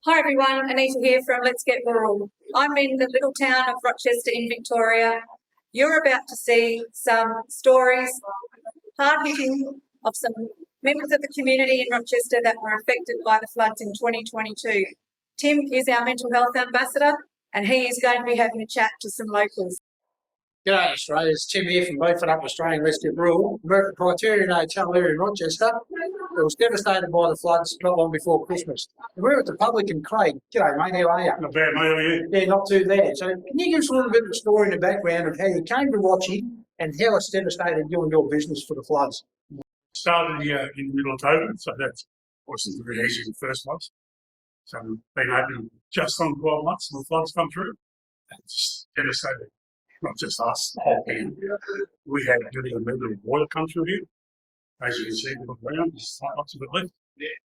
Hi everyone, Anita here from Let's Get Rural. I'm in the little town of Rochester in Victoria. You're about to see some stories, hard-hitting, of some members of the community in Rochester that were affected by the floods in 2022. Tim is our mental health ambassador and he is going to be having a chat to some locals. G'day Australia, it's Tim here from BEEFitUP Australian Let's Get Rural. We're at the Criterion Hotel here in Rochester. It was devastated by the floods not long before Christmas. And we're at the publican, Craig. G'day mate, how are you? Not bad, mate, how are you? Yeah, not too bad. So can you give us a little bit of a story in the background of how you came to Rochie and how it's devastated you and your business for the floods? Started in the middle of COVID, so that wasn't very easy the first month. So we've been open just on 12 months and the floods come through. It's just devastated. Not just us, the whole thing. We had nearly a metre of water come through here. As you can see, on the ground, there's lots of it left.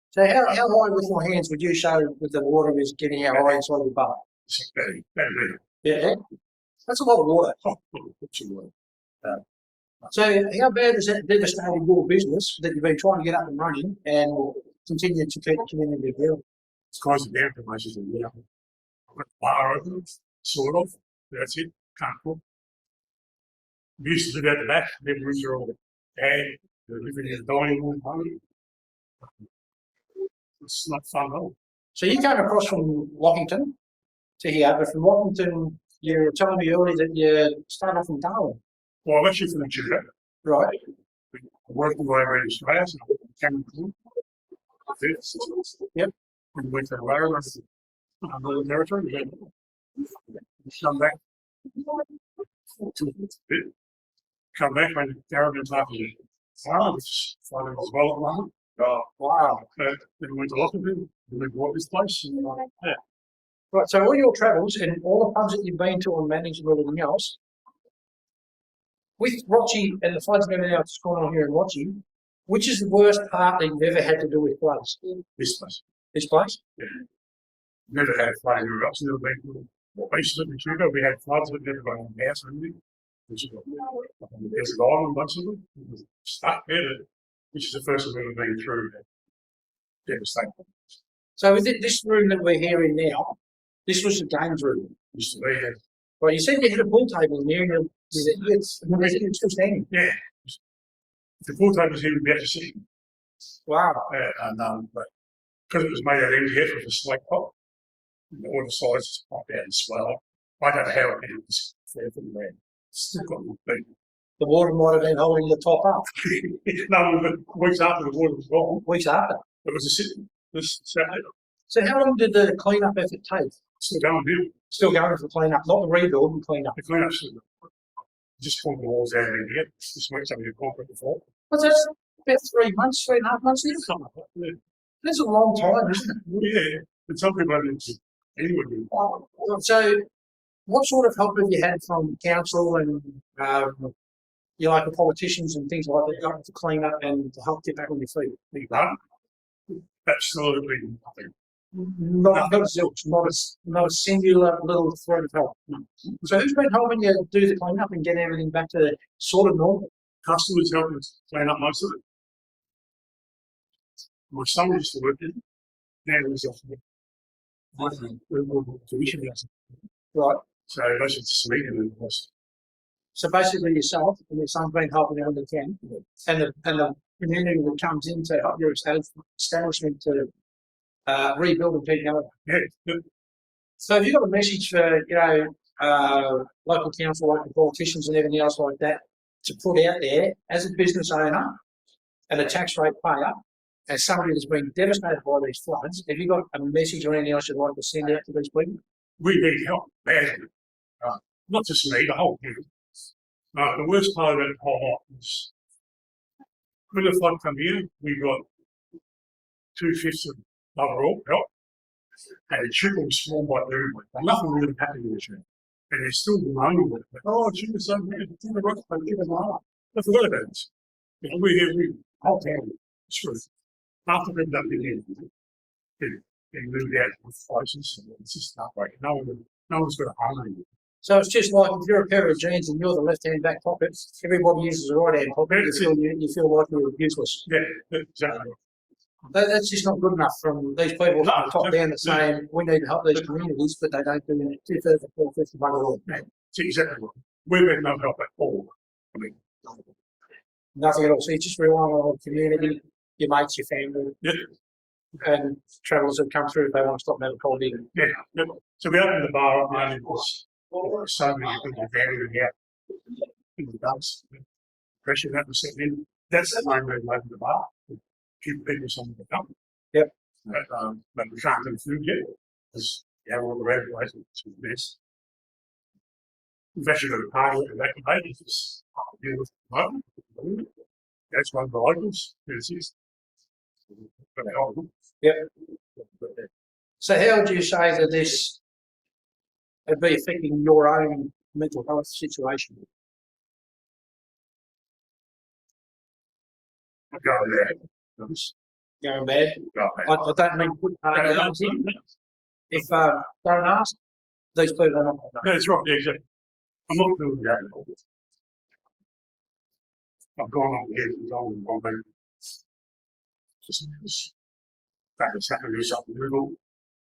So how high with your hands would you show with the water is getting how high inside your butt? It's very, very big. Yeah, that's a lot of water. Oh, lots of water. So how bad has that devastated your business that you've been trying to get up and running and continue to keep the community together? It's closing down for most of the year. I've got the bar open, sort of. That's it. Can't cook. We used to live out the back. Bedrooms are all bad. They're living in the dining room home. It's not fun at all. So you came across from Lockington to here, but from Lockington, you were telling me earlier that you started off from Darwin. Well, I'm actually from the Judah. Right. I worked my way around Australia, so I came to Yep. We went to the Northern Territory. We come back. Come back when Darren was up in Ireland, which flooded as well at the moment. Oh, wow. Then we went to Lockington, and we bought this place. And, yeah. Right, so all your travels and all the pubs that you've been to and managed and everything else, with Rochie and the floods and everything else that's going on here in Rochie, which is the worst part that you've ever had to do with floods? This place. This place? Yeah. Never had flooding anywhere else. Never been to places in Cuba. We had floods, but never got on the house or anything. There's an island, bunch of them. It was stuck there, which is the first we've ever been through. Devastating. So with this room that we're here in now, this was the games room. Used to be there. Well, you said you had a pool table in there and it's still standing. Yeah. If the pool table was here, we'd be able to see. Wow. But because it was made out of MDF with a slate top, all the sides just pop out and swell. I don't know how it is. Still got the The water might have been holding the top up. No, but weeks after the water was gone, Weeks after. it was a sitting. This Saturday. So how long did the clean-up effort take? Still going here. Still going for clean-up, not the rebuild and clean-up. The cleanup's just pulled the walls out of MDF. This week's having a concrete before. What's that? About 3 months, 3.5 months in? Something like that. Yeah. That's a long time, isn't it? Yeah. And some people don't do anyway. So what sort of help have you had from council and your local politicians and things like that to clean up and to help get back on your feet? None. Absolutely nothing. Not zilch, not a singular little thread of help. So who's been helping you do the clean up and get everything back to sort of normal? Customers helping us clean up most of it. My son used to work in it. Now he's off tuition house. Right. So most of it's Sweden and cost. So basically yourself and your son's been helping out when they can. And the community that comes in to help your establishment to rebuild and keep going. Yeah. So have you got a message for, local council, local politicians and everything else like that to put out there as a business owner and a tax rate payer, as somebody that's been devastated by these floods? Have you got a message or anything else you'd like to send out to these people? We need help badly. Not just me, the whole community. The worst part of that whole lot is when the flood come here, we got 2/5 of overall help, and it trickles small by everybody. Nothing really happened in this room. And they're still moaning with it. Oh, it's so bad. It's in the rock, but give us a heart. I forgot about this. We're here, whole town. It's true. After we've done it, they moved out with places, and it's just not right. No one's got a home anymore. So it's just like if you're a pair of jeans and you're the left-hand back pocket, everybody uses the right-hand pocket, you feel like you're useless. Yeah, exactly. That's just not good enough from these people from the top down that's saying we need to help these communities, but they don't do two-thirds or four-fifths of bugger all. That's exactly right. We've had no help at all. I mean, Nothing at all. So you just rely on the community, your mates, your family, yeah, and travellers that come through if they want to stop and have a coffee. yeah. So we opened the bar up now because so many people varying out in the dumps. Pressure that was setting in. That's the main reason we opened the bar. Keep people something to come. Yep. But we can't do food yet because you have all the regulations to the mess. We've actually got a party at the back of the just deal with the moment. That's one of the locals. Yep. So how would you say that this would be affecting your own mental health situation? Going there. Going bad? I don't mean put party in. If don't ask, these people are not. That's right, yeah, exactly. I'm not doing that. I've gone on here and gone back. Just back in Saturday, something little.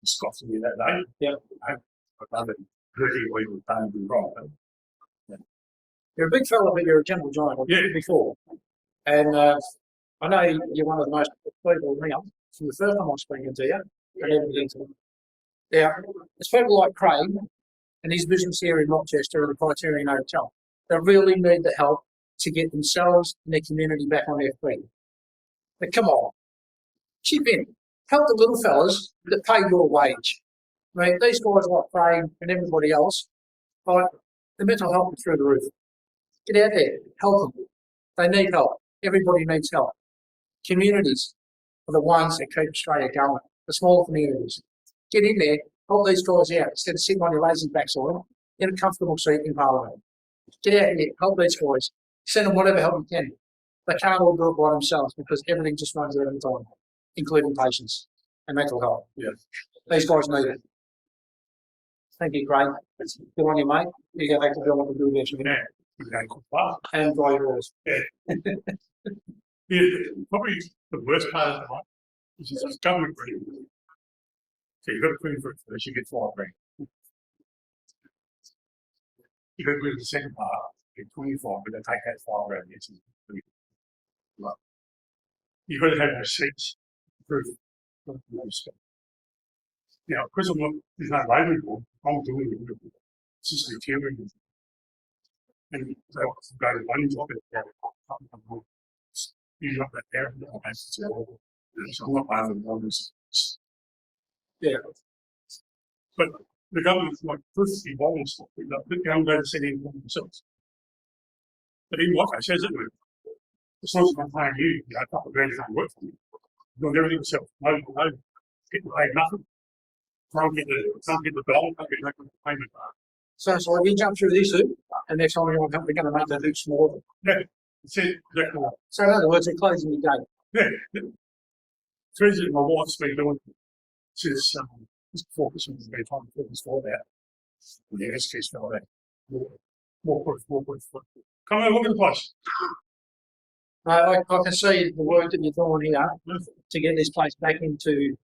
Scoffed me that day. Yeah. I've done it 30 weeks time to be wrong. You're a big fella, but you're a gentle giant. I've Yeah. before. And I know you're one of the most people around from the first time I was speaking to you and everything. Now, there's people like Craig and his business here in Rochester and the Criterion Hotel that really need the help to get themselves and their community back on their feet. But come on, chip in. Help the little fellas that pay your wage. I mean, these guys like Craig and everybody else, like, the mental health is through the roof. Get out there, help them. They need help. Everybody needs help. Communities are the ones that keep Australia going, the small communities. Get in there, help these guys out instead of sitting on your lazy backside in a comfortable seat in Parliament. Get out here, help these guys. Send them whatever help you can. They can't all do it by themselves because everything just runs out of time, including patients and mental health. Yeah. These guys need it. Thank you, Craig. Good on you, mate. You go back to doing what you do eventually. Yeah. We're going quite far. And dry your ears. Yeah, probably the worst part of the night is it's government green. So you've got to put in for it first, you get 5 grand. You've got to put in the second part, you get 25, but they take that 5 grand. It's you've got to have receipts, proof. Now, because there's no labour involved, I'm doing it. It's just the theory. And so go to one job and you got that there. So I'm not part of the ones. Yeah. But the government like firstly volunteers, the government don't set in for themselves. But even what I says it with as long as I'm paying you, a couple of grand can't work for me. You're doing everything yourself. No, getting paid nothing. Can't get the dollar, can't get no payment. So if you jump through this hoop, and next time we're going to make that hoop smaller. Yeah, it's exactly right. So in other words, they're closing the gate. Yeah. It's reason my wife's been doing since before Christmas, been trying to put this for that. The SK's fell out. More proof. Come and look at the place. I can see the work that you're doing here to get this place back into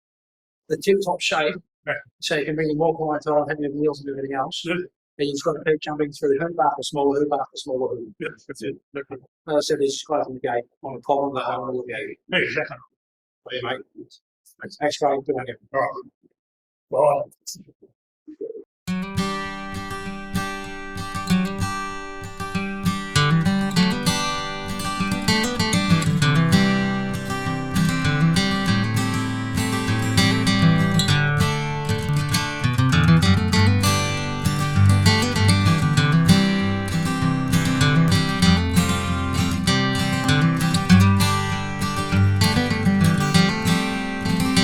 the tip-top shape, Yeah. so you can bring in more clientele and have your meals and everything else. Yeah. And you've got to keep jumping through hoop after smaller hoop after smaller hoop. Yeah, that's it. As I said, it's just closing the gate on a problem that I want to look at. Yeah, exactly. Yeah, mate. Thanks, Craig. Good on you. All right. Well,